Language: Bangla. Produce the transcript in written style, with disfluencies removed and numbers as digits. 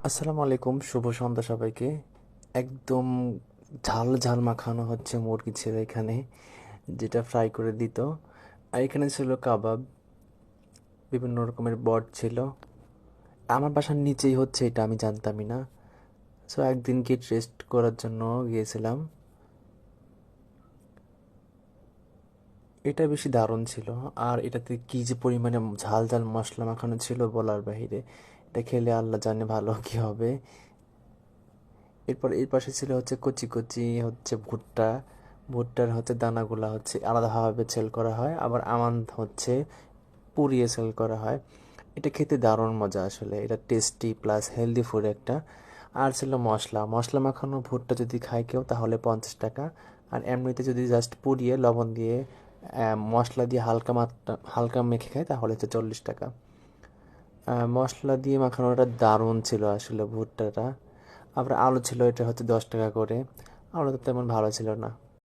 আসসালামু আলাইকুম, শুভ সন্ধ্যা সবাইকে। একদম ঝাল ঝাল মাখানো হচ্ছে মুরগি ছিল এখানে, যেটা ফ্রাই করে দিত। আর এখানে ছিল কাবাব, বিভিন্ন রকমের বট ছিল। আমার বাসার নিচেই হচ্ছে এটা, আমি জানতামই না। সো একদিন গিয়ে টেস্ট করার জন্য গিয়েছিলাম। এটা বেশি দারুণ ছিল। আর এটাতে কি যে পরিমাণে ঝাল ঝাল মশলা মাখানো ছিল বলার বাহিরে। এটা খেলে আল্লাহ জানে ভালো কি হবে। এরপর এর পাশে ছিল হচ্ছে কচি কচি হচ্ছে ভুট্টা। ভুট্টার হচ্ছে দানাগুলা হচ্ছে আলাদাভাবে সেল করা হয়, আবার আমান্ড হচ্ছে পুড়িয়ে সেল করা হয়। এটা খেতে দারুণ মজা আসলে, এটা টেস্টি প্লাস হেলদি ফুড একটা। আর ছিল মশলা মশলা মাখানো ভুট্টা, যদি খায় কেউ তাহলে 50 টাকা। আর এমনিতে যদি জাস্ট পুড়িয়ে লবণ দিয়ে মশলা দিয়ে হালকা মাত্রা হালকা মেখে খায় তাহলে হচ্ছে 40 টাকা। মশলা দিয়ে মাখানোটা দারুণ ছিল আসলে ভুট্টাটা। আবার আলু ছিল, এটা হচ্ছে 10 টাকা করে। আলুটা তেমন ভালো ছিল না।